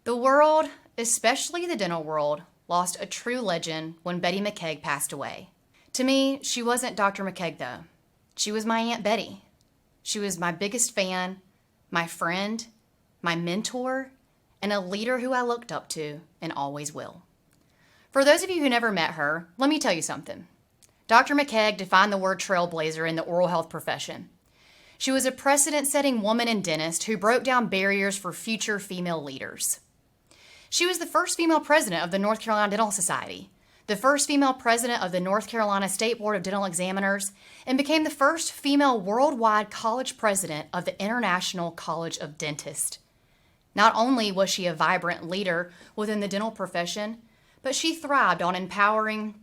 The world, especially the dental world, lost a true legend when Betty McKaig passed away. To me, she wasn't Dr. McKaig, though. She was my Aunt Betty. She was my biggest fan, my friend, my mentor, and a leader who I looked up to and always will. For those of you who never met her, let me tell you something. Dr. McKaig defined the word trailblazer in the oral health profession. She was a precedent-setting woman and dentist who broke down barriers for future female leaders. She was the first female president of the North Carolina Dental Society, the first female president of the North Carolina State Board of Dental Examiners, and became the first female worldwide college president of the International College of Dentists. Not only was she a vibrant leader within the dental profession, but she thrived on empowering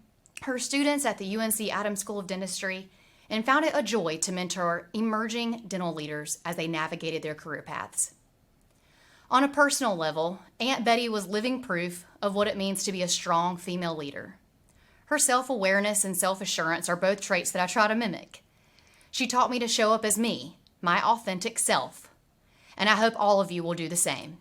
her students at the UNC Adams School of Dentistry and found it a joy to mentor emerging dental leaders as they navigated their career paths. On a personal level, Aunt Betty was living proof of what it means to be a strong female leader. Her self-awareness and self-assurance are both traits that I try to mimic. She taught me to show up as me, my authentic self, and I hope all of you will do the same.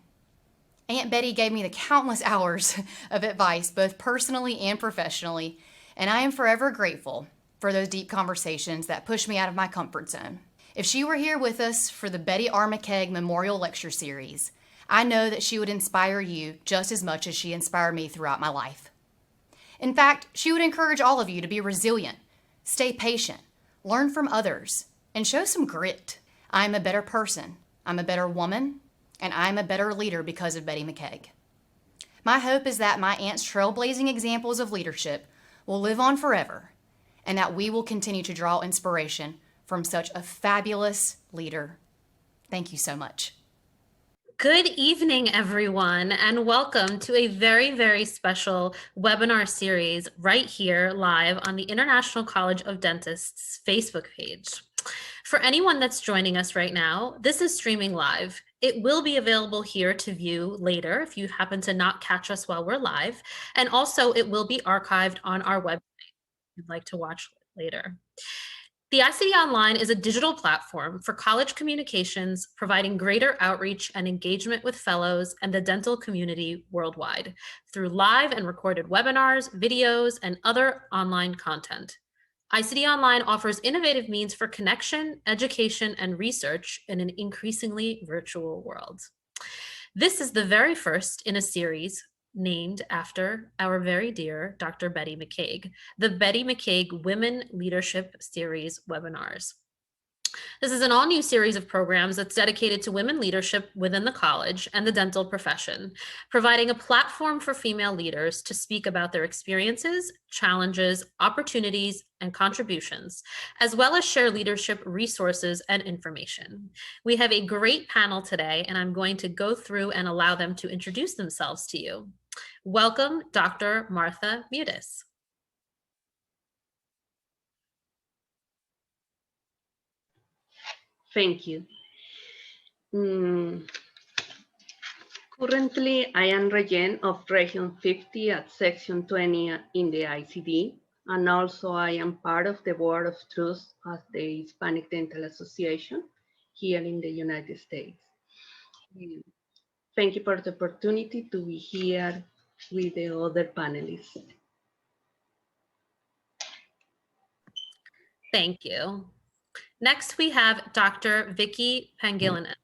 Aunt Betty gave me the countless hours of advice, both personally and professionally, and I am forever grateful for those deep conversations that push me out of my comfort zone. If she were here with us for the Betty R. McKaig Memorial Lecture Series, I know that she would inspire you just as much as she inspired me throughout my life. In fact, she would encourage all of you to be resilient, stay patient, learn from others, and show some grit. I'm a better person, I'm a better woman, and I'm a better leader because of Betty McKaig. My hope is that my aunt's trailblazing examples of leadership will live on forever, and that we will continue to draw inspiration from such a fabulous leader. Thank you so much. Good evening, everyone, and welcome to a very, very special webinar series right here live on the International College of Dentists Facebook page. For anyone that's joining us right now, this is streaming live. It will be available here to view later if you happen to not catch us while we're live, and also it will be archived on our website if you'd like to watch later. The ICD Online is a digital platform for college communications, providing greater outreach and engagement with fellows and the dental community worldwide through live and recorded webinars, videos, and other online content. ICD Online offers innovative means for connection, education, and research in an increasingly virtual world. This is the very first in a series named after our very dear Dr. Betty McKaig, the Betty McKaig Women Leadership Series webinars. This is an all-new series of programs that's dedicated to women leadership within the college and the dental profession, providing a platform for female leaders to speak about their experiences, challenges, opportunities, and contributions, as well as share leadership resources and information. We have a great panel today, and I'm going to go through and allow them to introduce themselves to you. Welcome, Dr. Martha Mutis. Thank you. Currently, I am regent of Region 50 at Section 20 in the ICD, and also I am part of the Board of Trustees of the Hispanic Dental Association here in the United States. Thank you for the opportunity to be here with the other panelists. Thank you. Next, we have Dr. Vicky Pangilinan.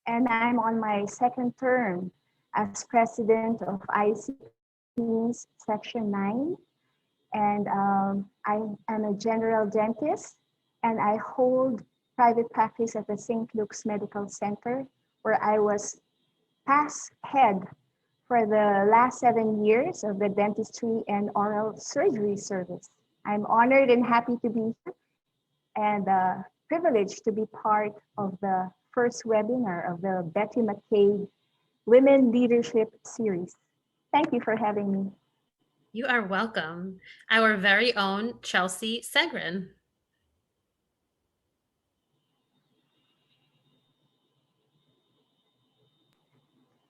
And I'm on my second term as president of ICD's Section 9. And I am a general dentist, and I hold private practice at the St. Luke's Medical Center, where I was past head for the last 7 years of the dentistry and oral surgery service. I'm honored and happy to be here and privileged to be part of the first webinar of the Betty McKaig Women Leadership Series. Thank you for having me. You are welcome. Our very own Chelsea Segren.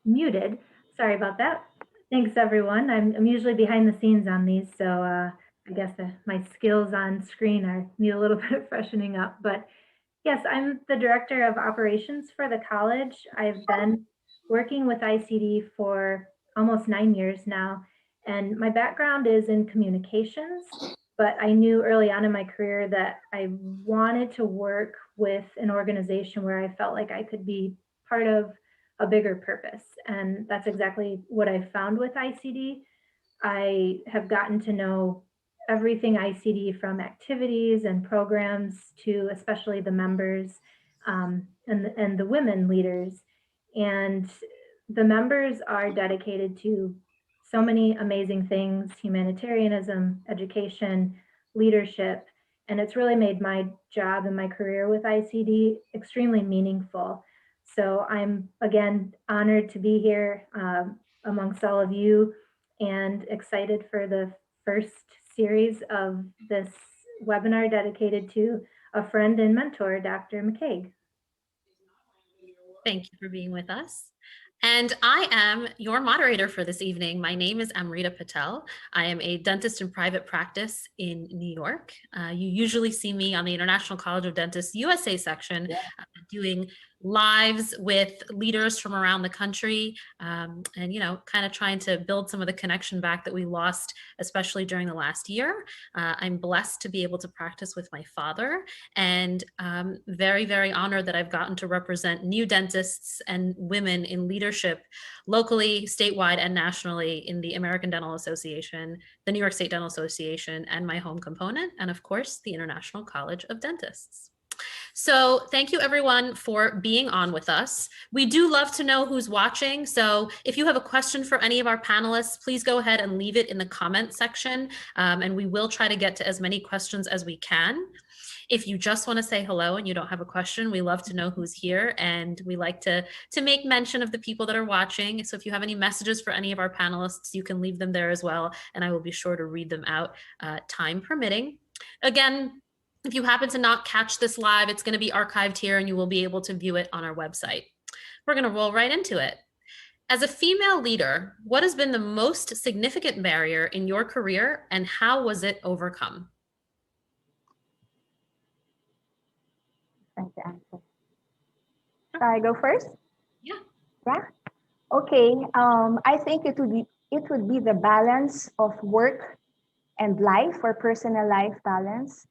Muted. Sorry about that. Thanks, everyone. I'm usually behind the scenes on these, so I guess my skills on screen need a little bit of freshening up. But yes, I'm the director of operations for the college. I've been working with ICD for almost 9 years now, and my background is in communications, but I knew early on in my career that I wanted to work with an organization where I felt like I could be part of a bigger purpose. And that's exactly what I found with ICD. I have gotten to know everything ICD, from activities and programs to especially the members, and the women leaders. And the members are dedicated to so many amazing things: humanitarianism, education, leadership. And it's really made my job and my career with ICD extremely meaningful. So I'm, again, honored to be here amongst all of you, and excited for the first series of this webinar dedicated to a friend and mentor, Dr. McKaig. Thank you for being with us. And I am your moderator for this evening. My name is Amrita Patel. I am a dentist in private practice in New York. You usually see me on the International College of Dentists USA section, doing lives with leaders from around the country, and kind of trying to build some of the connection back that we lost, especially during the last year. I'm blessed to be able to practice with my father, and very, very honored that I've gotten to represent new dentists and women in leadership locally, statewide, and nationally in the American Dental Association, the New York State Dental Association, and my home component, and of course, the International College of Dentists. So thank you everyone for being on with us. We do love to know who's watching. So if you have a question for any of our panelists, please go ahead and leave it in the comment section, and we will try to get to as many questions as we can. If you just want to say hello and you don't have a question, we love to know who's here, and we like to make mention of the people that are watching. So if you have any messages for any of our panelists, you can leave them there as well, and I will be sure to read them out, time permitting. Again, if you happen to not catch this live, it's going to be archived here and you will be able to view it on our website. We're going to roll right into it. As a female leader, what has been the most significant barrier in your career and how was it overcome? Thank you, answer. Shall I go first? Yeah. Yeah. Okay. I think it would be the balance of work and life, or personal life balance.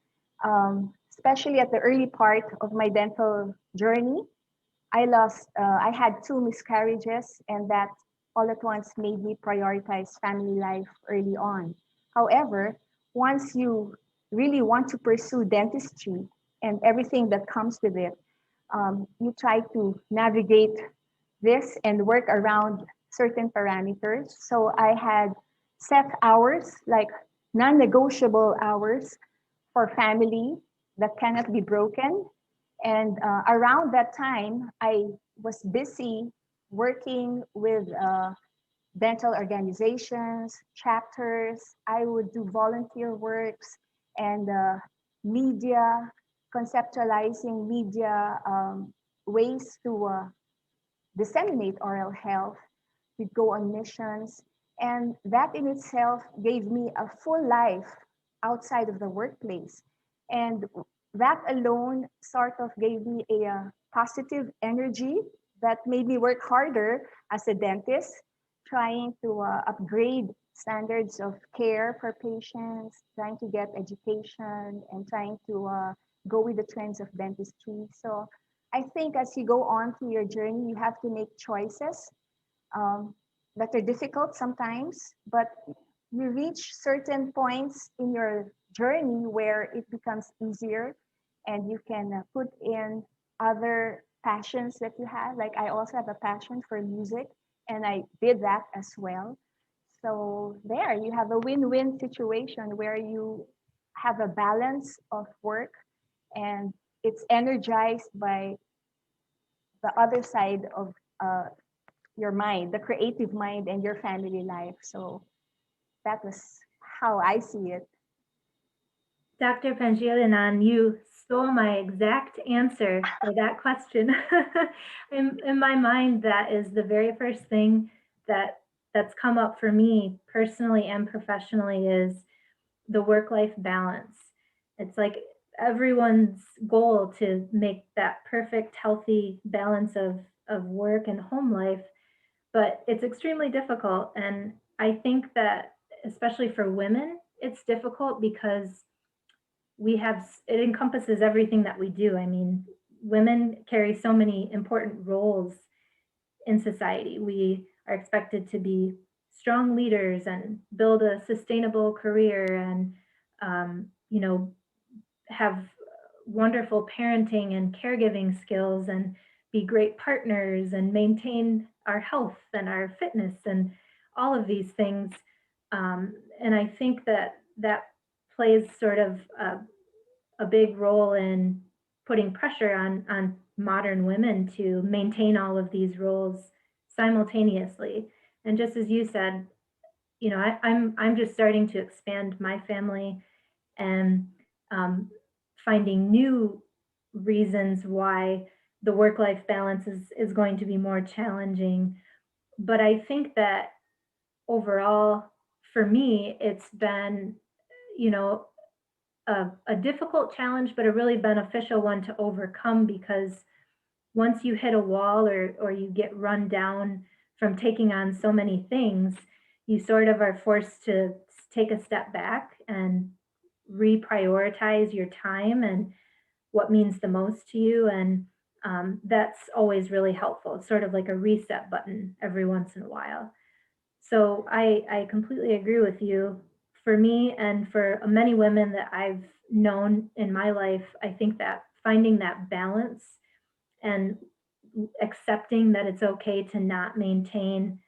Especially at the early part of my dental journey, I had 2 miscarriages, and that all at once made me prioritize family life early on. However, once you really want to pursue dentistry and everything that comes with it, you try to navigate this and work around certain parameters. So I had set hours, like non-negotiable hours for family that cannot be broken. And around that time, I was busy working with dental organizations, chapters. I would do volunteer works and media, conceptualizing media ways to disseminate oral health. We'd go on missions. And that in itself gave me a full life outside of the workplace. And that alone sort of gave me a positive energy that made me work harder as a dentist, trying to upgrade standards of care for patients, trying to get education, and trying to go with the trends of dentistry. So I think as you go on through your journey, you have to make choices that are difficult sometimes, but you reach certain points in your journey where it becomes easier and you can put in other passions that you have. Like I also have a passion for music, and I did that as well. So there you have a win-win situation where you have a balance of work and it's energized by the other side of your mind, the creative mind, and your family life. So that was how I see it. Dr. Pangilinan, you stole my exact answer for that question. In my mind, that is the very first thing that's come up for me personally and professionally, is the work-life balance. It's like everyone's goal to make that perfect, healthy balance of work and home life, but it's extremely difficult. And I think that, especially for women, it's difficult because it encompasses everything that we do. I mean, women carry so many important roles in society. We are expected to be strong leaders and build a sustainable career and, have wonderful parenting and caregiving skills and be great partners and maintain our health and our fitness and all of these things. And I think that plays sort of a big role in putting pressure on modern women to maintain all of these roles simultaneously. And just as you said, I'm just starting to expand my family and finding new reasons why the work-life balance is going to be more challenging. But I think that overall, for me, it's been, a difficult challenge, but a really beneficial one to overcome, because once you hit a wall or you get run down from taking on so many things, you sort of are forced to take a step back and reprioritize your time and what means the most to you. And that's always really helpful. It's sort of like a reset button every once in a while. So I completely agree with you. For me and for many women that I've known in my life, I think that finding that balance and accepting that it's okay to not maintain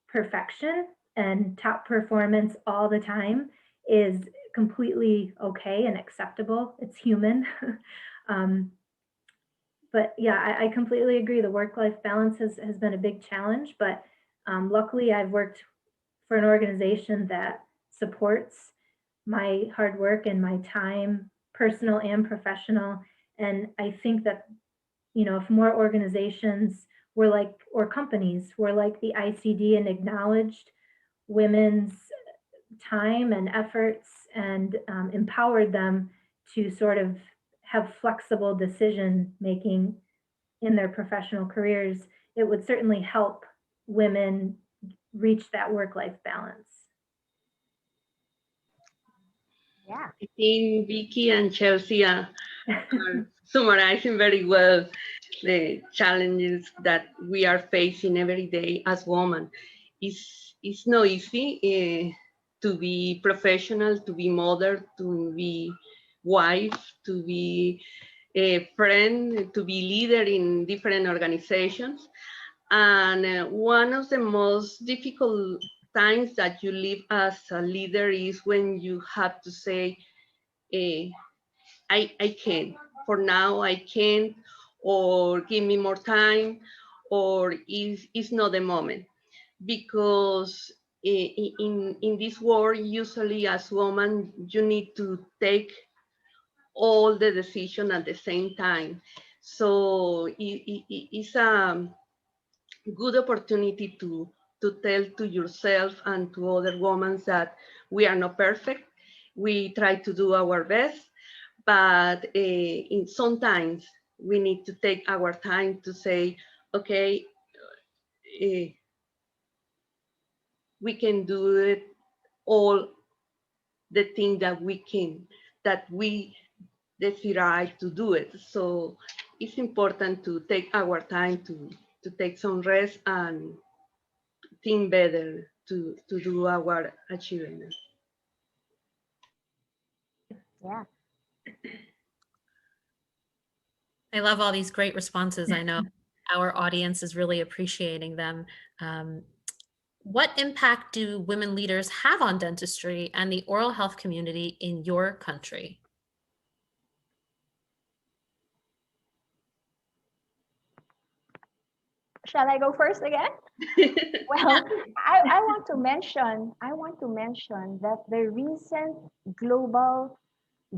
perfection and top performance all the time is completely okay and acceptable. It's human. But yeah, I completely agree. The work-life balance has been a big challenge, but luckily I've worked for an organization that supports my hard work and my time, personal and professional. And I think that, if more organizations or companies were like the ICD and acknowledged women's time and efforts and empowered them to sort of have flexible decision making in their professional careers, it would certainly help women reach that work-life balance. Yeah. I think Vicky and Chelsea are summarizing very well the challenges that we are facing every day as women. It's not easy to be professional, to be mother, to be wife, to be a friend, to be leader in different organizations. And one of the most difficult times that you live as a leader is when you have to say, I can't. For now, I can't, or give me more time, or it's not the moment. Because in this world, usually as woman, you need to take all the decision at the same time. So it's a good opportunity to tell to yourself and to other women that we are not perfect. We try to do our best, but sometimes we need to take our time to say, okay, we can do it all the thing that we decide to do it. So it's important to take our time to take some rest and think better to do our achievement. Yeah. I love all these great responses. I know our audience is really appreciating them. What impact do women leaders have on dentistry and the oral health community in your country? Shall I go first again? Well, I want to mention that the recent Global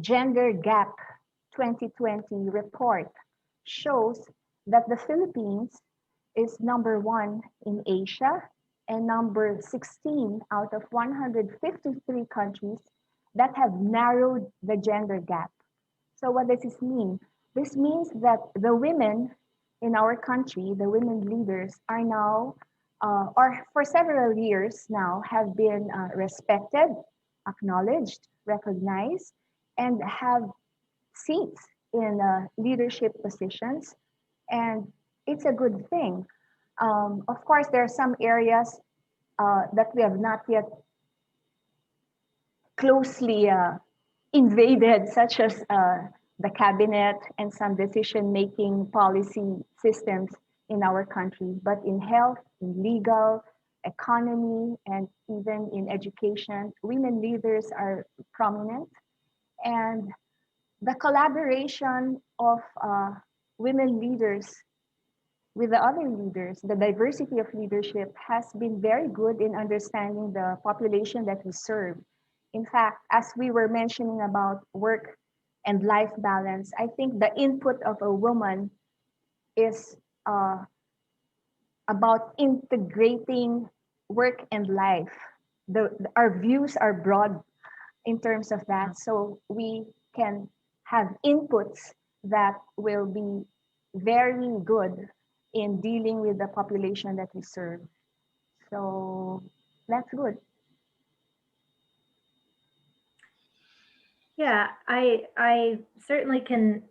Gender Gap 2020 report shows that the Philippines is number 1 in Asia and number 16 out of 153 countries that have narrowed the gender gap. So what does this mean? This means that the women in our country, the women leaders, are now, or for several years now, have been respected, acknowledged, recognized, and have seats in leadership positions. And it's a good thing. Of course, there are some areas that we have not yet closely invaded, such as the cabinet and some decision-making policy systems in our country. But in health, in legal, economy, and even in education, women leaders are prominent. And the collaboration of women leaders with the other leaders, the diversity of leadership has been very good in understanding the population that we serve. In fact, as we were mentioning about work and life balance, I think the input of a woman is about integrating work and life. Our views are broad in terms of that, so we can have inputs that will be very good in dealing with the population that we serve. So that's good. Yeah, I certainly can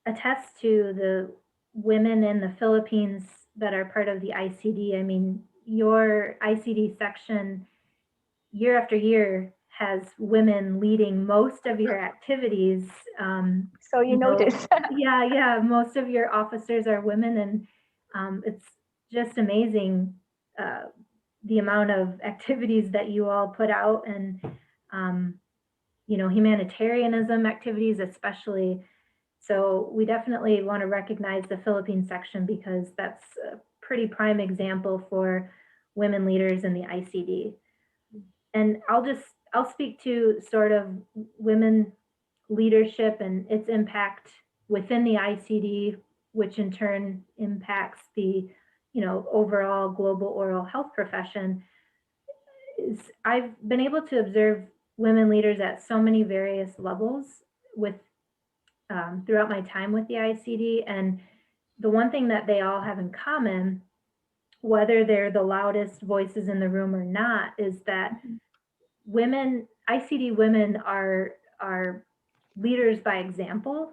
attest to the women in the Philippines that are part of the ICD. I mean, your ICD section year after year has women leading most of your activities. So you notice. Yeah, most of your officers are women, and it's just amazing the amount of activities that you all put out, and humanitarianism activities especially. So we definitely want to recognize the Philippine section because that's a pretty prime example for women leaders in the ICD. And I'll speak to sort of women leadership and its impact within the ICD, which in turn impacts the overall global oral health profession. I've been able to observe women leaders at so many various levels with throughout my time with the ICD, and the one thing that they all have in common, whether they're the loudest voices in the room or not, is that women, ICD women, are leaders by example.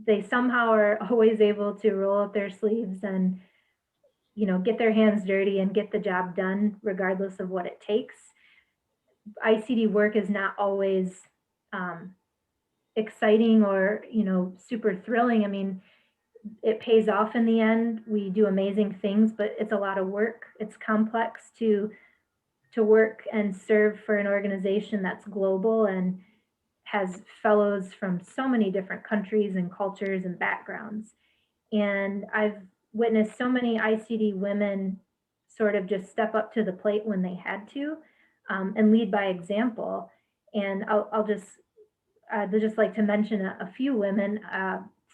They somehow are always able to roll up their sleeves and get their hands dirty and get the job done regardless of what it takes. ICD work is not always exciting or super thrilling. I mean, it pays off in the end. We do amazing things, but it's a lot of work. It's complex to work and serve for an organization that's global and has fellows from so many different countries and cultures and backgrounds. And I've witnessed so many ICD women sort of just step up to the plate when they had to, and lead by example. And I'll just like to mention a few women,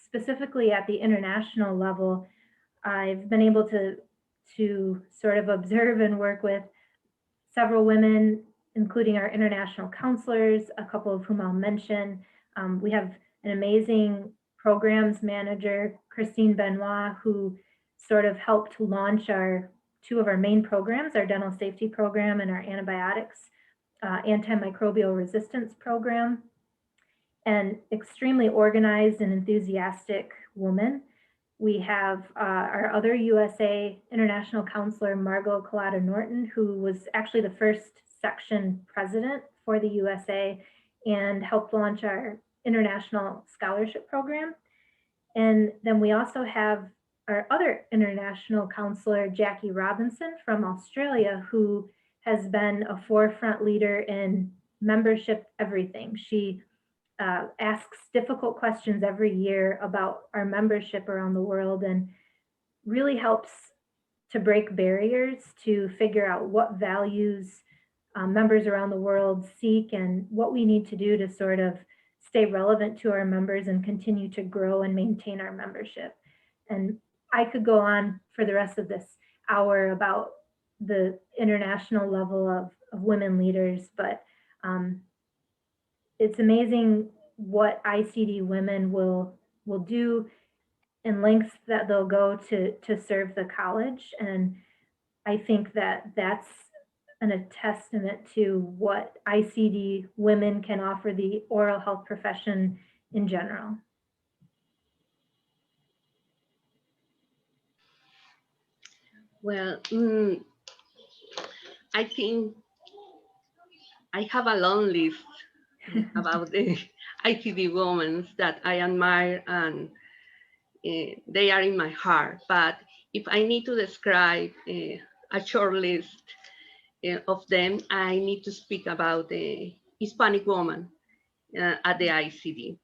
specifically at the international level. I've been able to sort of observe and work with several women, including our international counselors, a couple of whom I'll mention. We have an amazing programs manager, Christine Benoit, who sort of helped launch two of our main programs, our dental safety program and our antibiotics antimicrobial resistance program. An extremely organized and enthusiastic woman. We have our other USA International Counselor, Margot Collada Norton, who was actually the first section president for the USA and helped launch our international scholarship program. And then we also have our other international counselor, Jackie Robinson from Australia, who has been a forefront leader in membership everything. She asks difficult questions every year about our membership around the world and really helps to break barriers to figure out what values members around the world seek and what we need to do to sort of stay relevant to our members and continue to grow and maintain our membership. And I could go on for the rest of this hour about the international level of women leaders, but it's amazing what ICD women will do and lengths that they'll go to serve the college. And I think that that's a testament to what ICD women can offer the oral health profession in general. Well, I think I have a long list about the ICD women that I admire, and they are in my heart. But if I need to describe a short list of them, I need to speak about the Hispanic woman at the ICD.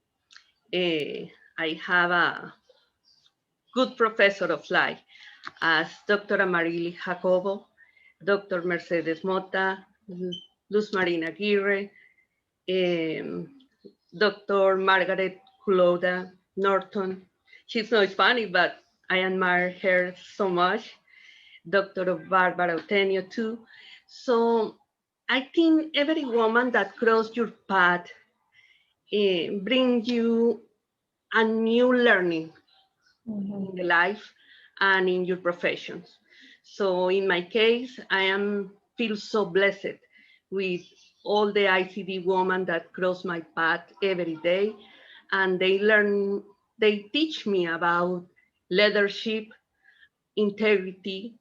I have a good professor of life as Dr. Amarili Jacobo, Dr. Mercedes Mota, Luz Marina Aguirre, Dr. Margaret Culoda Norton. She's not Hispanic, but I admire her so much. Dr. Barbara Eutenio too. So I think every woman that crossed your path brings you a new learning in the life and in your professions. So in my case, feel so blessed with all the ICD women that cross my path every day, and they teach me about leadership, integrity,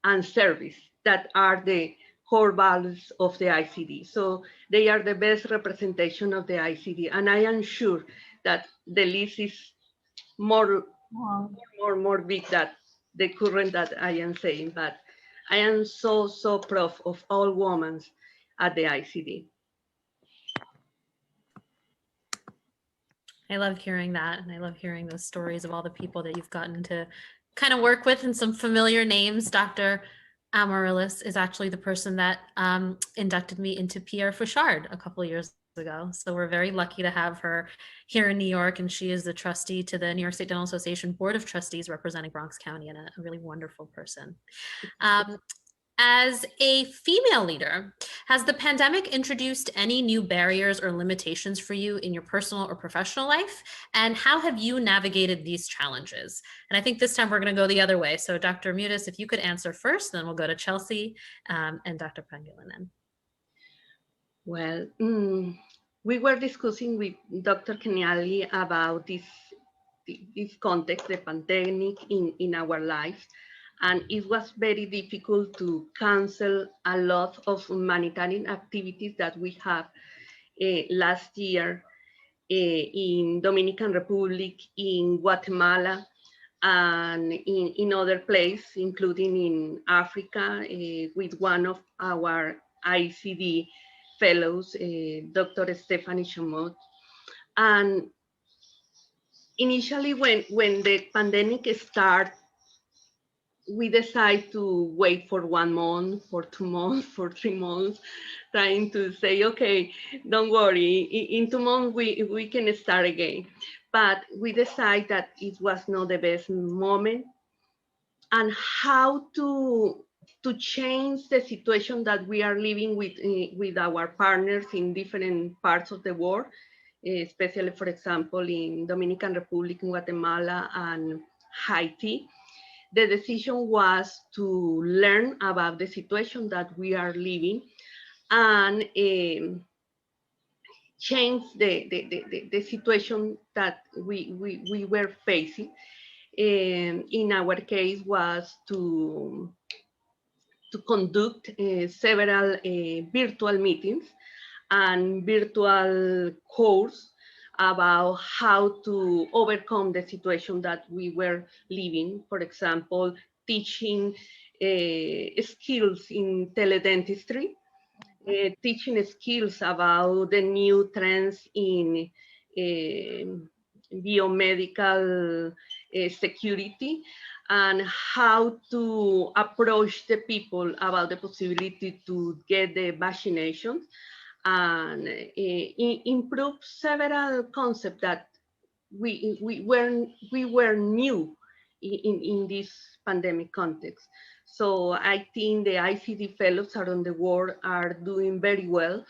and service that are the core values of the ICD. So they are the best representation of the ICD, and I am sure that the list is more big than the current that I am saying, but I am so proud of all women at the ICD. I love hearing that. And I love hearing those stories of all the people that you've gotten to kind of work with, and some familiar names. Dr. Amaryllis is actually the person that inducted me into Pierre Fauchard a couple of years ago. So we're very lucky to have her here in New York, and she is the trustee to the New York State Dental Association Board of Trustees representing Bronx County, and a really wonderful person. As a female leader, has the pandemic introduced any new barriers or limitations for you in your personal or professional life? And how have you navigated these challenges? And I think this time we're going to go the other way. So Dr. Mutis, if you could answer first, then we'll go to Chelsea and Dr. Pangilinan. Well, we were discussing with Dr. Kenyali about this context, the pandemic in our lives. And it was very difficult to cancel a lot of humanitarian activities that we have last year in Dominican Republic, in Guatemala, and in other places, including in Africa, with one of our ICD fellows, Dr. Stephanie Chamot. And initially, when the pandemic started, we decided to wait for 1 month, for 2 months, for 3 months, trying to say, okay, don't worry, in 2 months we can start again. But we decided that it was not the best moment, and how to change the situation that we are living with our partners in different parts of the world, especially, for example, in Dominican Republic, Guatemala, and Haiti. The decision was to learn about the situation that we are living and change the situation that we were facing. In our case was to conduct several virtual meetings and virtual course about how to overcome the situation that we were living. For example, teaching skills in teledentistry, teaching skills about the new trends in biomedical security, and how to approach the people about the possibility to get the vaccination, and improve several concepts that we were new in this pandemic context. So I think the ICD fellows around the world are doing very well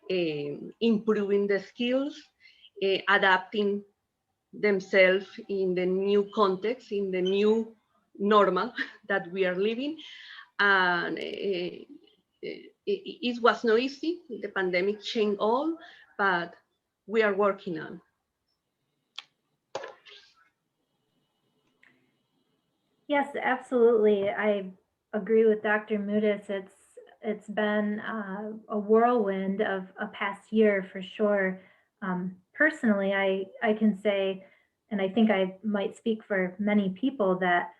improving the skills, adapting themselves in the new context, in the new normal that we are living. And it was not easy. The pandemic changed all, but we are working on. Yes, absolutely. I agree with Dr. Mutis. It's been a whirlwind of a past year for sure. Personally, I can say, and I think I might speak for many people, that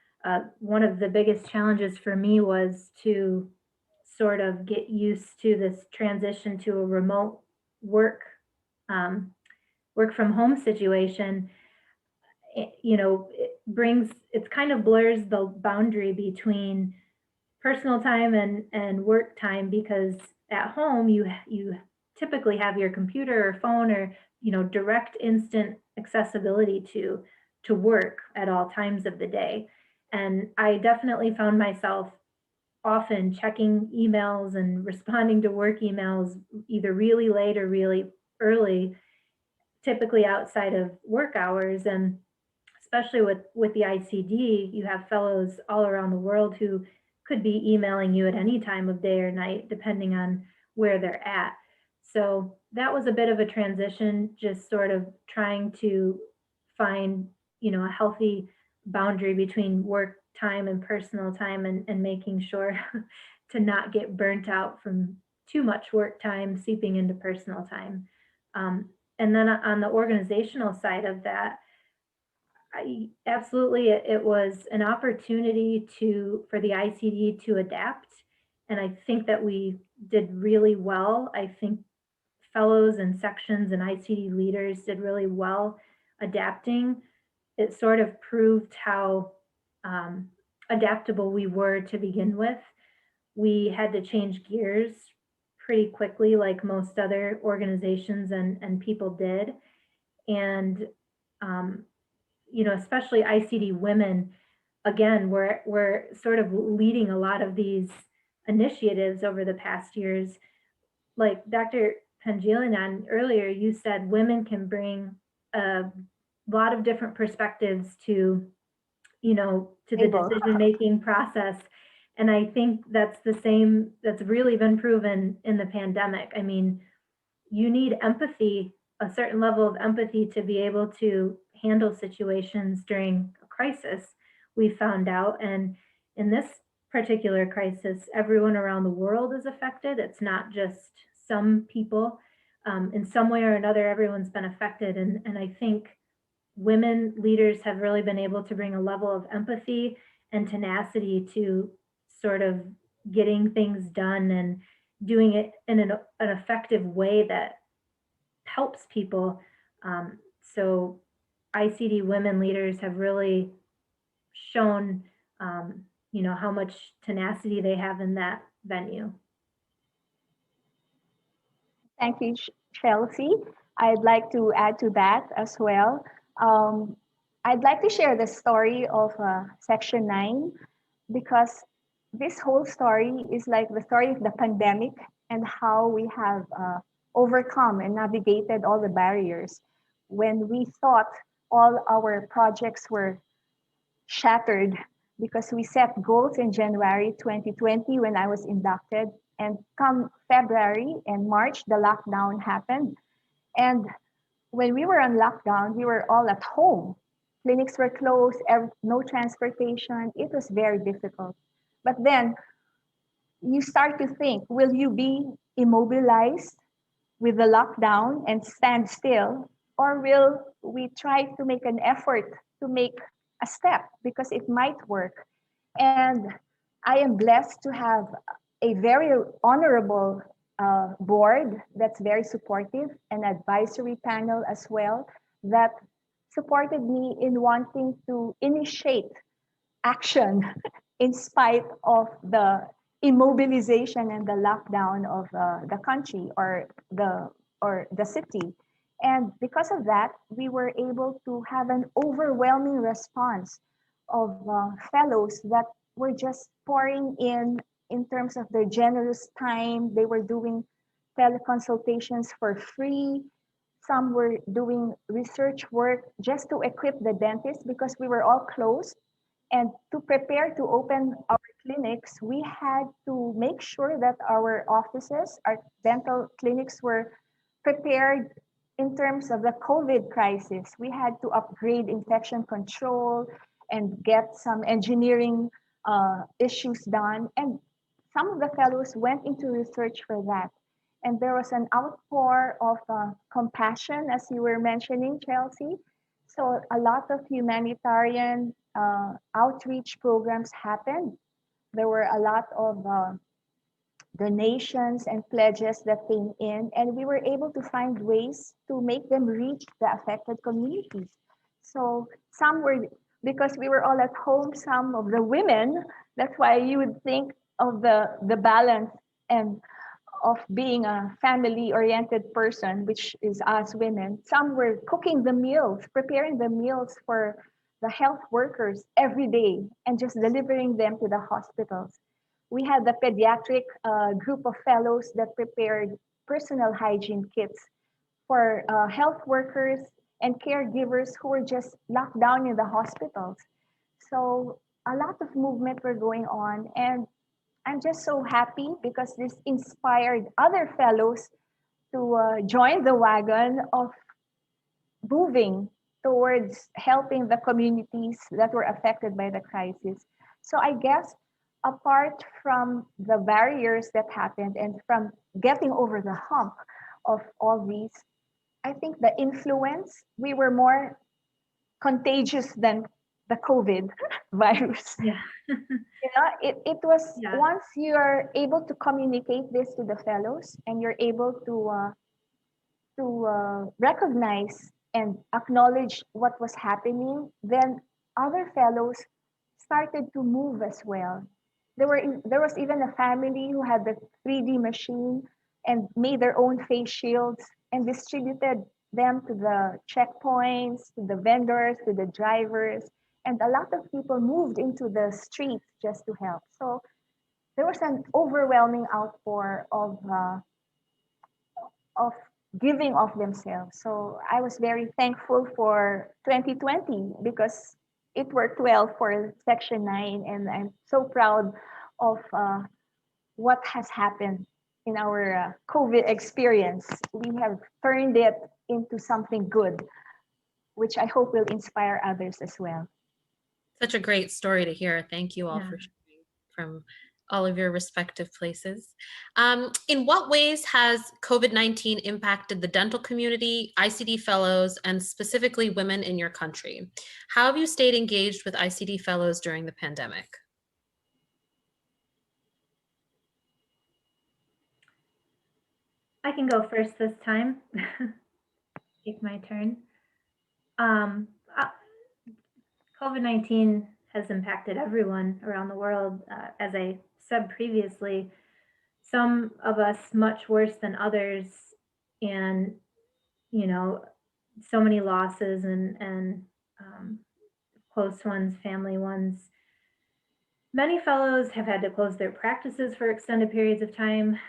one of the biggest challenges for me was to sort of get used to this transition to a remote work work from home situation. It kind of blurs the boundary between personal time and work time, because at home you typically have your computer or phone or direct instant accessibility to work at all times of the day. And I definitely found myself often checking emails and responding to work emails either really late or really early, typically outside of work hours. And especially with the ICD, you have fellows all around the world who could be emailing you at any time of day or night, depending on where they're at. So that was a bit of a transition, just sort of trying to find, a healthy boundary between work time and personal time, and making sure to not get burnt out from too much work time seeping into personal time. And then on the organizational side of that, absolutely, it was an opportunity for the ICD to adapt. And I think that we did really well. I think fellows and sections and ICD leaders did really well adapting. It sort of proved how adaptable we were to begin with. We had to change gears pretty quickly, like most other organizations and people did. And especially ICD Women, again, we're sort of leading a lot of these initiatives over the past years. Like Dr. Pangilinan earlier, you said women can bring a lot of different perspectives to the decision-making process. And I think that's really been proven in the pandemic. I mean, you need empathy, a certain level of empathy, to be able to handle situations during a crisis, we found out. And in this particular crisis, everyone around the world is affected. It's not just some people. In some way or another, everyone's been affected. And I think women leaders have really been able to bring a level of empathy and tenacity to sort of getting things done and doing it in an effective way that helps people. So ICD Women Leaders have really shown, how much tenacity they have in that venue. Thank you, Chelsea. I'd like to add to that as well. I'd like to share the story of Section 9, because this whole story is like the story of the pandemic and how we have overcome and navigated all the barriers. When we thought all our projects were shattered because we set goals in January 2020 when I was inducted, and come February and March, the lockdown happened. And when we were on lockdown, we were all at home. Clinics were closed, no transportation. It was very difficult. But then you start to think, will you be immobilized with the lockdown and stand still? Or will we try to make an effort to make a step, because it might work? And I am blessed to have a very honorable board that's very supportive, an advisory panel as well that supported me in wanting to initiate action in spite of the immobilization and the lockdown of the country or the city. And because of that, we were able to have an overwhelming response of fellows that were just pouring in terms of their generous time. They were doing teleconsultations for free. Some were doing research work just to equip the dentists because we were all closed. And to prepare to open our clinics, we had to make sure that our offices, our dental clinics were prepared in terms of the COVID crisis. We had to upgrade infection control and get some engineering issues done. And some of the fellows went into research for that. And there was an outpour of compassion, as you were mentioning, Chelsea. So a lot of humanitarian outreach programs happened. There were a lot of donations and pledges that came in, and we were able to find ways to make them reach the affected communities. So some were, because we were all at home, some of the women, that's why you would think of the balance and of being a family oriented person, which is us women. Some were cooking the meals, preparing the meals for the health workers every day and just delivering them to the hospitals. We had the pediatric group of fellows that prepared personal hygiene kits for health workers and caregivers who were just locked down in the hospitals. So a lot of movement were going on, and I'm just so happy because this inspired other fellows to join the wagon of moving towards helping the communities that were affected by the crisis. So I guess apart from the barriers that happened and from getting over the hump of all these, I think the influence, we were more contagious than the COVID virus. Yeah. It was Yeah. once you're able to communicate this to the fellows and you're able to recognize and acknowledge what was happening, then other fellows started to move as well. There was even a family who had the 3D machine and made their own face shields and distributed them to the checkpoints, to the vendors, to the drivers, and a lot of people moved into the streets just to help. So there was an overwhelming outpour of giving of themselves. So I was very thankful for 2020 because it worked well for Section 9, and I'm so proud of what has happened in our COVID experience. We have turned it into something good, which I hope will inspire others as well. Such a great story to hear. Thank you all Yeah. for sharing from all of your respective places. In what ways has COVID-19 impacted the dental community, ICD fellows, and specifically women in your country? How have you stayed engaged with ICD fellows during the pandemic? I can go first this time. Take my turn. COVID-19 has impacted everyone around the world. As I said previously, some of us much worse than others, and so many losses and close ones, family ones. Many fellows have had to close their practices for extended periods of time.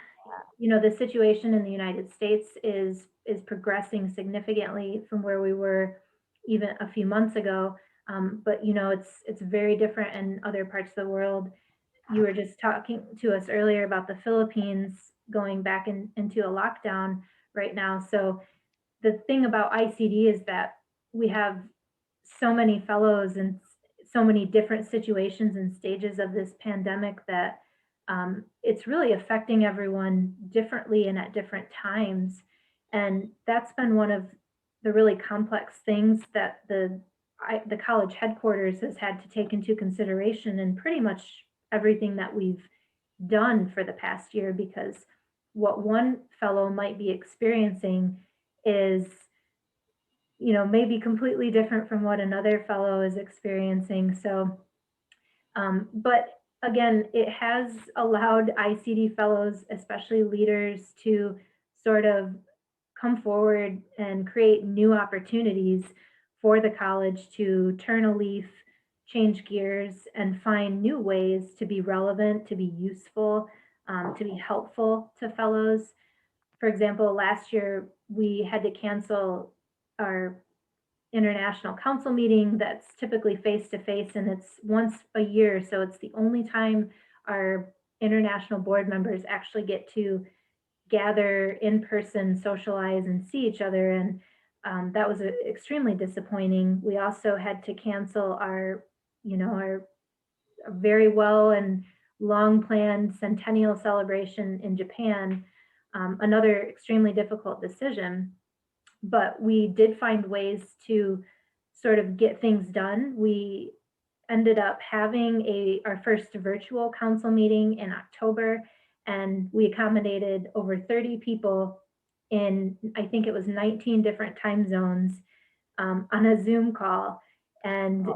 The situation in the United States is progressing significantly from where we were even a few months ago. But it's very different in other parts of the world. You were just talking to us earlier about the Philippines going back into a lockdown right now. So the thing about ICD is that we have so many fellows in so many different situations and stages of this pandemic that it's really affecting everyone differently and at different times. And that's been one of the really complex things that the college headquarters has had to take into consideration in pretty much everything that we've done for the past year, because what one fellow might be experiencing is maybe completely different from what another fellow is experiencing. So but again, it has allowed ICD fellows, especially leaders, to sort of come forward and create new opportunities for the college to turn a leaf, change gears, and find new ways to be relevant, to be useful, to be helpful to fellows. For example, last year we had to cancel our international council meeting that's typically face-to-face, and it's once a year. So it's the only time our international board members actually get to gather in person, socialize, and see each other. And that was extremely disappointing. We also had to cancel our very well and long planned centennial celebration in Japan, another extremely difficult decision. But we did find ways to sort of get things done. We ended up having our first virtual council meeting in October, and we accommodated over 30 people in, I think it was 19 different time zones, on a Zoom call. And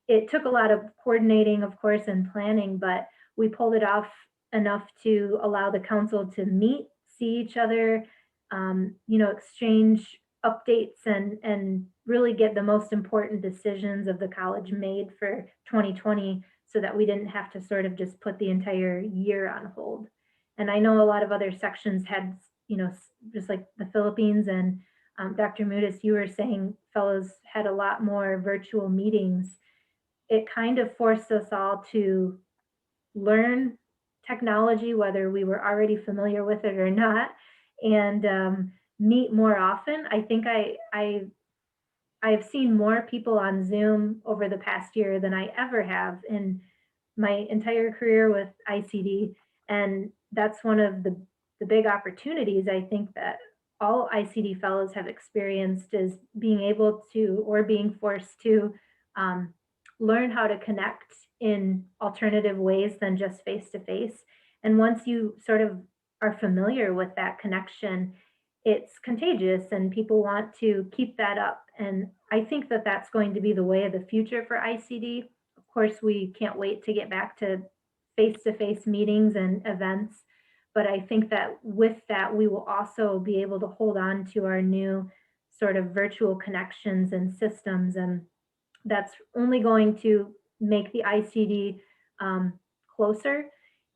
it took a lot of coordinating, of course, and planning, but we pulled it off enough to allow the council to meet, see each other, exchange updates, and really get the most important decisions of the college made for 2020, so that we didn't have to sort of just put the entire year on hold. And I know a lot of other sections had, just like the Philippines, and Dr. Mutis, you were saying fellows had a lot more virtual meetings. It kind of forced us all to learn technology, whether we were already familiar with it or not, and meet more often. I think I've seen more people on Zoom over the past year than I ever have in my entire career with ICD. And that's one of the big opportunities I think that all ICD fellows have experienced, is being able to, or being forced to, learn how to connect in alternative ways than just face-to-face. And once you sort of are familiar with that connection, it's contagious and people want to keep that up. And I think that that's going to be the way of the future for ICD. Of course, we can't wait to get back to face-to-face meetings and events. But I think that with that, we will also be able to hold on to our new sort of virtual connections and systems. And that's only going to make the ICD closer,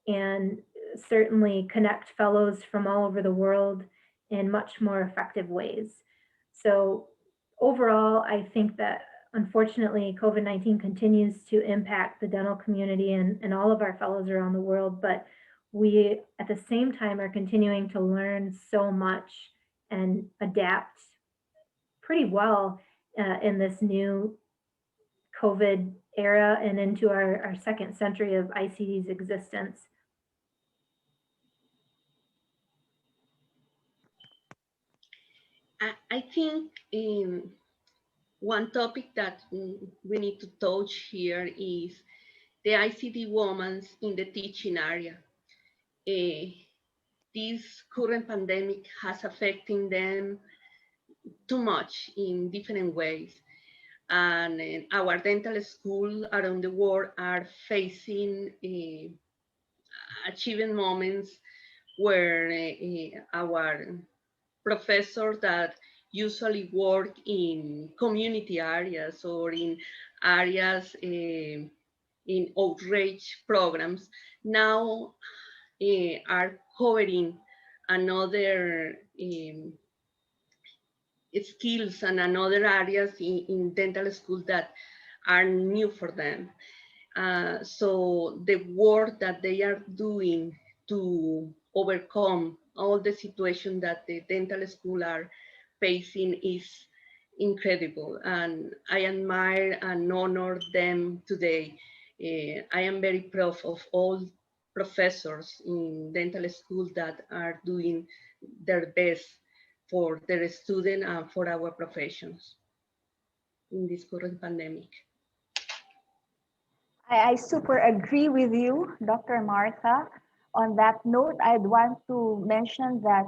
and certainly connect fellows from all over the world in much more effective ways. So overall, I think that unfortunately, COVID-19 continues to impact the dental community and all of our fellows around the world, but we at the same time are continuing to learn so much and adapt pretty well in this new COVID era and into our second century of ICD's existence. I think one topic that we need to touch here is the ICD women in the teaching area. This current pandemic has affected them too much in different ways. And our dental schools around the world are facing achieving moments where our professors that usually work in community areas or in areas in outreach programs now are covering another skills and another areas in dental school that are new for them. So the work that they are doing to overcome all the situation that the dental school are facing is incredible. And I admire and honor them today. I am very proud of all professors in dental school that are doing their best for their students and for our professions in this current pandemic. I super agree with you, Dr. Martha. On that note, I'd want to mention that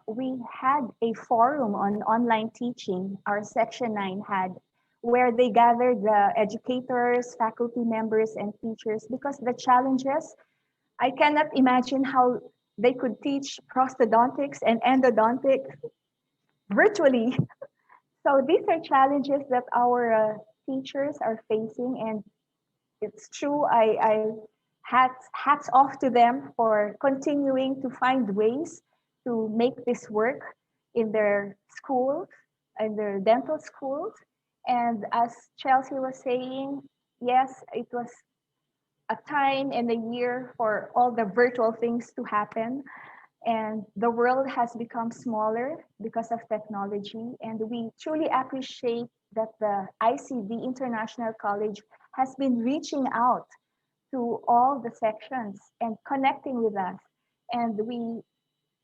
we had a forum on online teaching, our Section 9 had, where they gathered the educators, faculty members, and teachers, because the challenges, I cannot imagine how they could teach prosthodontics and endodontics virtually. So these are challenges that our teachers are facing, and it's true. I hats off to them for continuing to find ways to make this work in their schools, in their dental schools. And as Chelsea was saying, yes, it was a time and a year for all the virtual things to happen. And the world has become smaller because of technology. And we truly appreciate that the ICD International College has been reaching out to all the sections and connecting with us. And we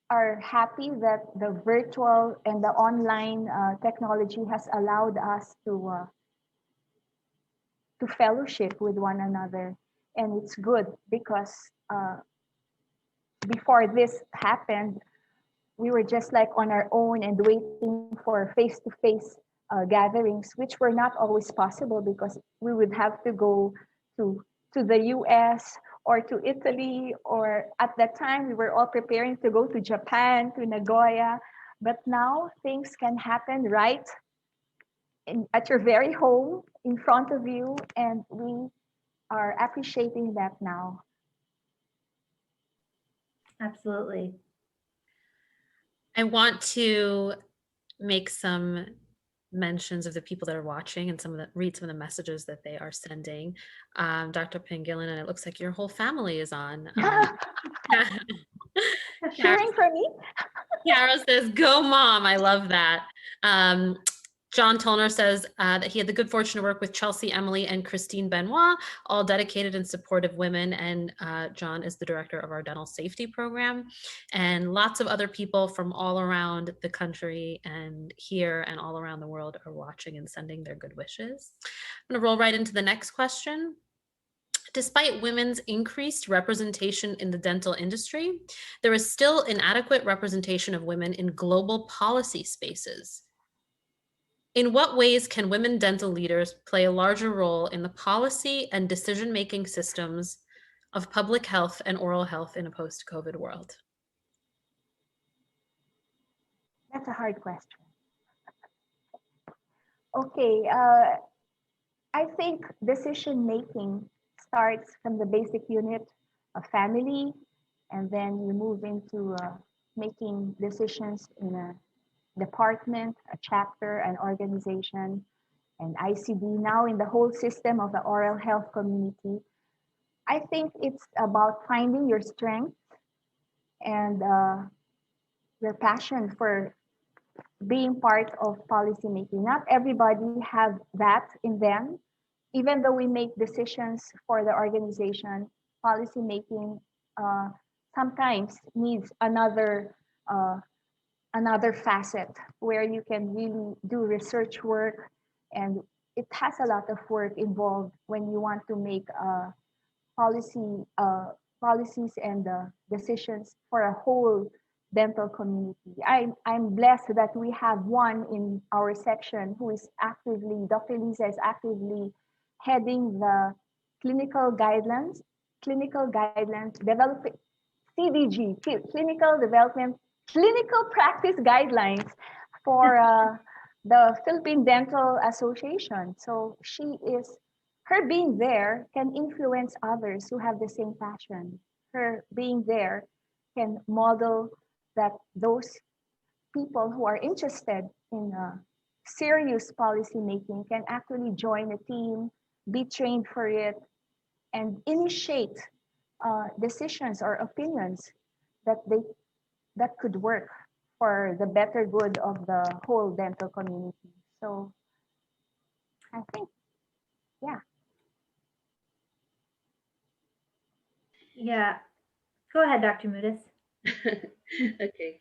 are happy that the virtual and the online technology has allowed us to fellowship with one another. And it's good because before this happened, we were just like on our own and waiting for face-to-face gatherings, which were not always possible because we would have to go to the US or to Italy, or at that time we were all preparing to go to Japan, to Nagoya. But now things can happen right at your very home in front of you, and we are appreciating that now. Absolutely. I want to make some mentions of the people that are watching and read some of the messages that they are sending. Dr. Pangilinan, it looks like your whole family is on. Cheering for me? Carol says, "Go mom." I love that. John Tolner says that he had the good fortune to work with Chelsea, Emily, and Christine Benoit, all dedicated and supportive women. And John is the director of our dental safety program. And lots of other people from all around the country and here and all around the world are watching and sending their good wishes. I'm going to roll right into the next question. Despite women's increased representation in the dental industry, there is still inadequate representation of women in global policy spaces. In what ways can women dental leaders play a larger role in the policy and decision-making systems of public health and oral health in a post-COVID world? That's a hard question. Okay, I think decision making starts from the basic unit of family, and then you move into making decisions in a department, a chapter, an organization, and ICD, now in the whole system of the oral health community. I think it's about finding your strength and your passion for being part of policymaking. Not everybody have that in them. Even though we make decisions for the organization, policymaking sometimes needs another facet where you can really do research work, and it has a lot of work involved when you want to make policies and decisions for a whole dental community. I'm blessed that we have one in our section who is actively, Dr. Lisa is actively heading the clinical guidelines developing CDG, clinical practice guidelines for the Philippine Dental Association. So her being there can influence others who have the same passion. Her being there can model that those people who are interested in serious policy making can actually join a team, be trained for it, and initiate decisions or opinions that could work for the better good of the whole dental community. So I think, yeah. Yeah. Go ahead, Dr. Mutis. Okay.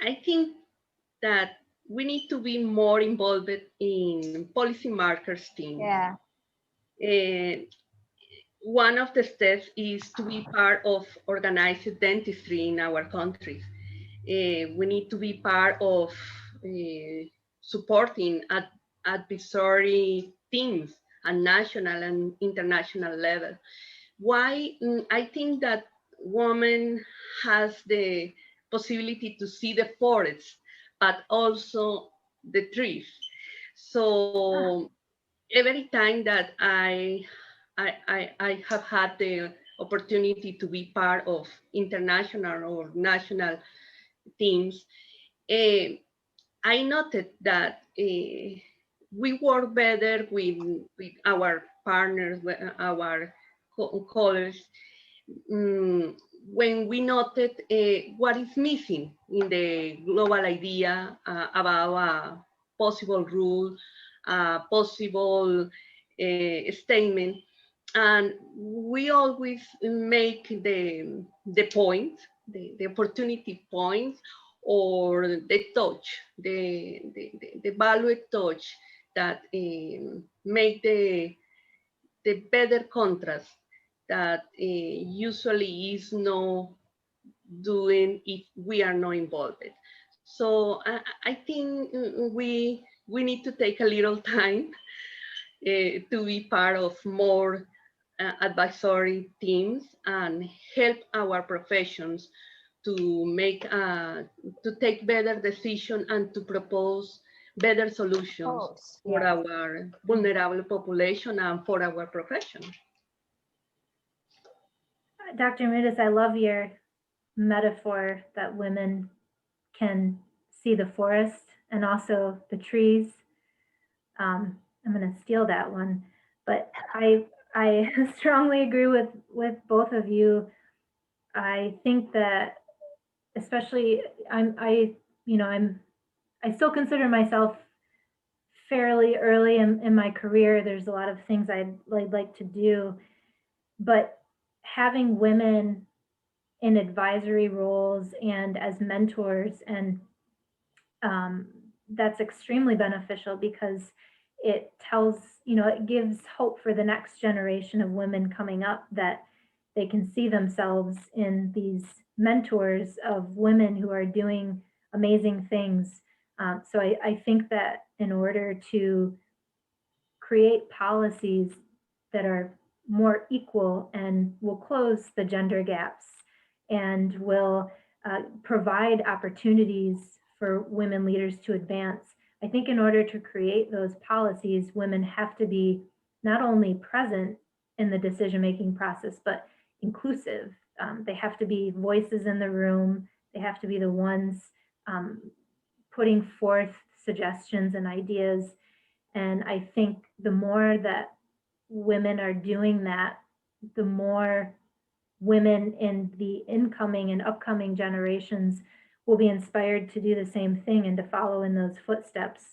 I think that we need to be more involved in policy markers team. Yeah. One of the steps is to be part of organized dentistry in our countries. We need to be part of supporting advisory teams at national and international level. Why? I think that woman has the possibility to see the forest, but also the trees. So every time that I have had the opportunity to be part of international or national teams, I noted that we work better with our partners, with our colleagues, when we noted what is missing in the global idea about a possible rule, possible statement. And we always make the point, the opportunity points, or the touch, the valued touch that make the better contrast that usually is no doing if we are not involved. So I think we need to take a little time to be part of more advisory teams and help our professions to make to take better decisions and to propose better solutions for our vulnerable population and for our profession. Dr. Mutis, I love your metaphor that women can see the forest and also the trees. I'm going to steal that one, but I strongly agree with both of you. I think that especially I still consider myself fairly early in my career. There's a lot of things I'd like to do, but having women in advisory roles and as mentors, and that's extremely beneficial because it tells, it gives hope for the next generation of women coming up that they can see themselves in these mentors of women who are doing amazing things. So I think that in order to create policies that are more equal and will close the gender gaps and will provide opportunities for women leaders to advance, I think in order to create those policies, women have to be not only present in the decision-making process, but inclusive. They have to be voices in the room. They have to be the ones putting forth suggestions and ideas. And I think the more that women are doing that, the more women in the incoming and upcoming generations will be inspired to do the same thing and to follow in those footsteps.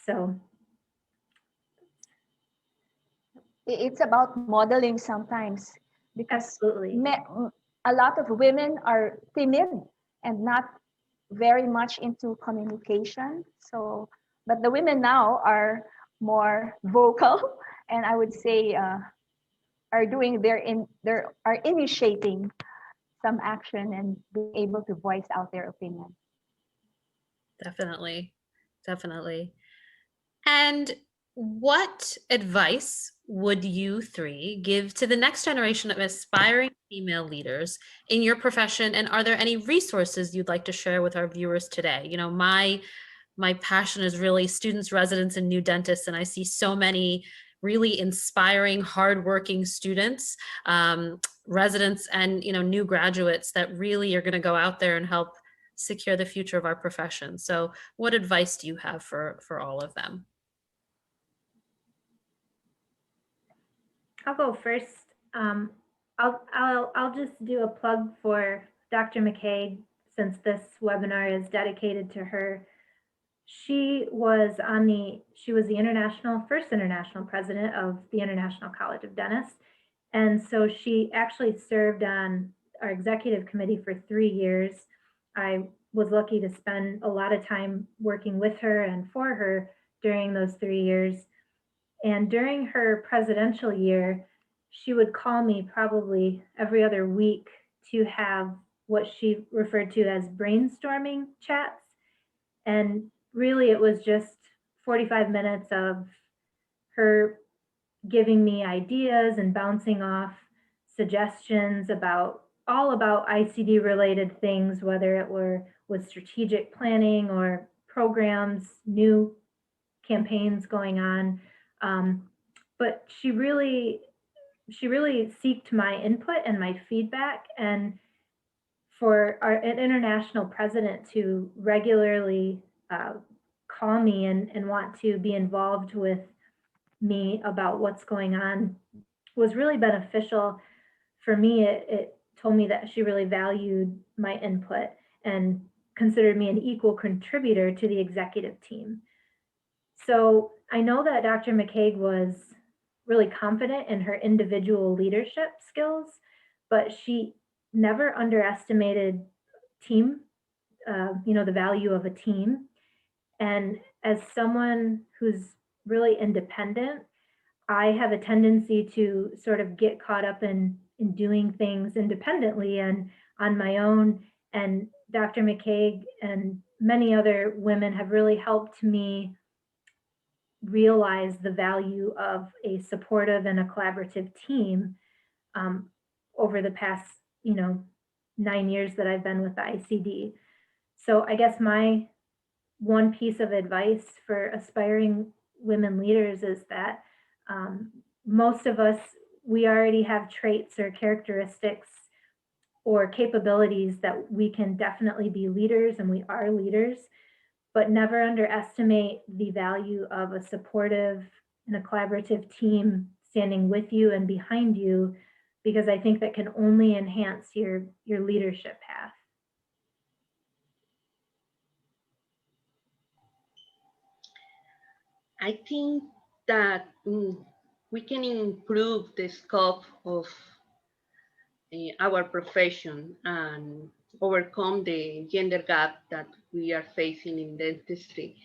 So it's about modeling sometimes, because absolutely, a lot of women are timid and not very much into communication. So, but the women now are more vocal, and I would say are doing are initiating some action and being able to voice out their opinion. Definitely. And what advice would you three give to the next generation of aspiring female leaders in your profession? And are there any resources you'd like to share with our viewers today? My passion is really students, residents, and new dentists, and I see so many really inspiring, hardworking students, residents, and new graduates that really are going to go out there and help secure the future of our profession. So, what advice do you have for all of them? I'll go first. I'll just do a plug for Dr. McKaig, since this webinar is dedicated to her. She was the first international president of the International College of Dentists. And so she actually served on our executive committee for 3 years. I was lucky to spend a lot of time working with her and for her during those 3 years. And during her presidential year, she would call me probably every other week to have what she referred to as brainstorming chats. And really, it was just 45 minutes of her giving me ideas and bouncing off suggestions all about ICD related things, whether it were with strategic planning or programs, new campaigns going on. But she really seeked my input and my feedback. And for an international president to regularly call me and want to be involved with me about what's going on was really beneficial for me. It told me that she really valued my input and considered me an equal contributor to the executive team. So I know that Dr. McKaig was really confident in her individual leadership skills, but she never underestimated team, the value of a team. And as someone who's really independent, I have a tendency to sort of get caught up in doing things independently and on my own. And Dr. McKaig and many other women have really helped me realize the value of a supportive and a collaborative team over the past, 9 years that I've been with the ICD. So I guess my one piece of advice for aspiring women leaders is that most of us, we already have traits or characteristics or capabilities that we can definitely be leaders, and we are leaders, but never underestimate the value of a supportive and a collaborative team standing with you and behind you, because I think that can only enhance your leadership path. I think that we can improve the scope of our profession and overcome the gender gap that we are facing in dentistry,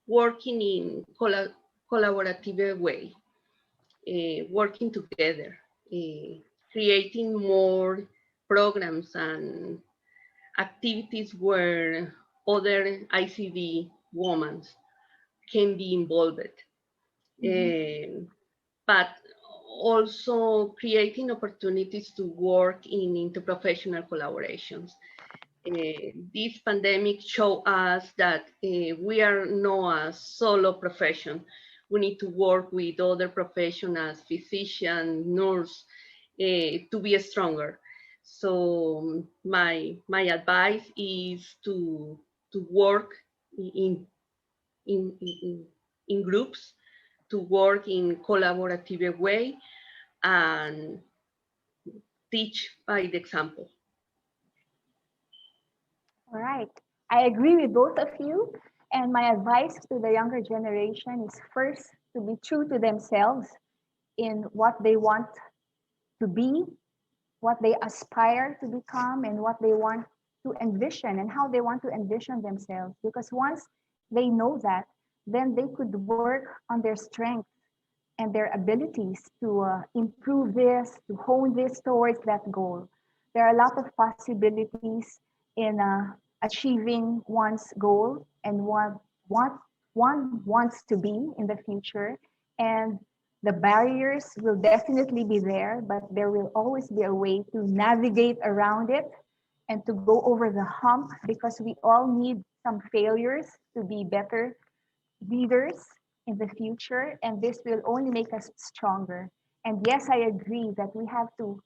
working in collaborative way, working together, creating more programs and activities where other ICD women can be involved. But also creating opportunities to work in interprofessional collaborations. This pandemic showed us that we are not a solo profession. We need to work with other professionals, physicians, nurse, to be stronger. So my advice is to work in groups, to work in collaborative way, and teach by the example. All right. I agree with both of you. And my advice to the younger generation is first to be true to themselves in what they want to be, what they aspire to become, and what they want to envision and how they want to envision themselves. Because once they know that, then they could work on their strengths and their abilities to improve this, to hone this towards that goal. There are a lot of possibilities in achieving one's goal and what one wants to be in the future. And the barriers will definitely be there, but there will always be a way to navigate around it and to go over the hump, because we all need some failures to be better leaders in the future, and this will only make us stronger. And yes, I agree that we have to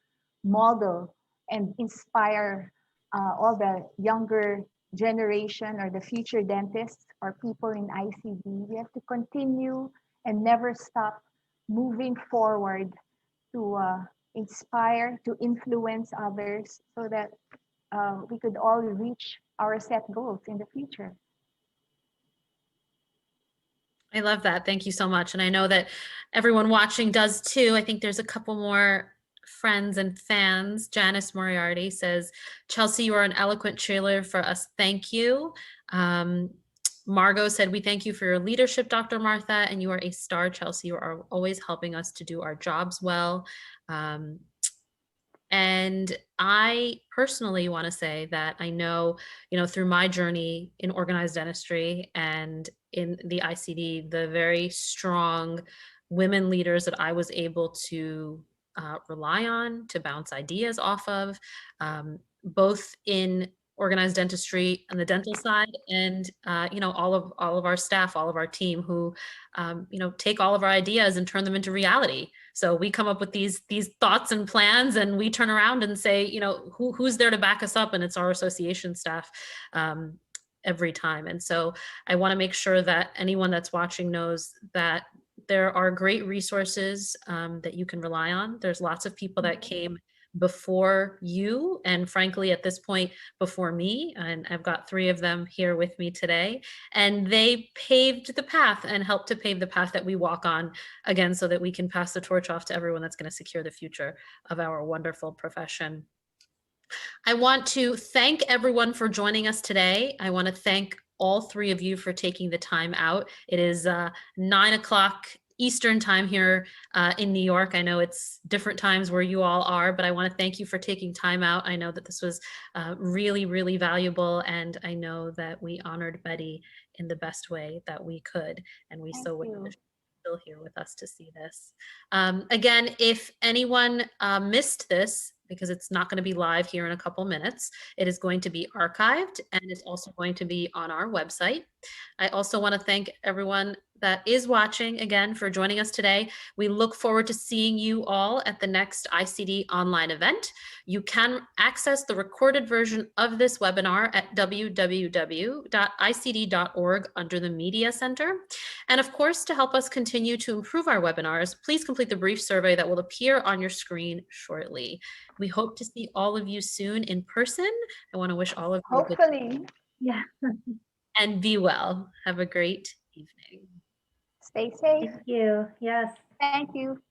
model and inspire all the younger generation or the future dentists or people in ICD. We have to continue and never stop moving forward to inspire, to influence others, so that we could all reach our set goals in the future. I love that. Thank you so much. And I know that everyone watching does too. I think there's a couple more friends and fans. Janice Moriarty says, Chelsea, you are an eloquent cheerleader for us. Thank you. Margot said, we thank you for your leadership, Dr. Martha, and you are a star, Chelsea. You are always helping us to do our jobs well. And I personally want to say that I know, through my journey in organized dentistry and in the ICD, the very strong women leaders that I was able to rely on, to bounce ideas off of, both in organized dentistry on the dental side, and all of our staff, all of our team who take all of our ideas and turn them into reality. So we come up with these thoughts and plans, and we turn around and say, you know, who's there to back us up? And it's our association staff every time. And so I want to make sure that anyone that's watching knows that there are great resources that you can rely on. There's lots of people that came before you, and frankly, at this point, before me, and I've got 3 of them here with me today, and they paved the path and helped to pave the path that we walk on, again, so that we can pass the torch off to everyone that's going to secure the future of our wonderful profession. I want to thank everyone for joining us today. I want to thank all 3 of you for taking the time out. It is 9 o'clock Eastern time here in New York. I know it's different times where you all are, but I want to thank you for taking time out. I know that this was really, really valuable, and I know that we honored Betty in the best way that we could, and we so wish she was still here with us to see this. Again, if anyone missed this, because it's not going to be live here in a couple minutes, it is going to be archived, and it's also going to be on our website. I also want to thank everyone that is watching again for joining us today. We look forward to seeing you all at the next ICD online event. You can access the recorded version of this webinar at www.icd.org under the Media Center. And of course, to help us continue to improve our webinars, please complete the brief survey that will appear on your screen shortly. We hope to see all of you soon in person. I want to wish all of you a good day. Hopefully. Yeah. And be well. Have a great evening. Stay safe. Thank you. Yes. Thank you.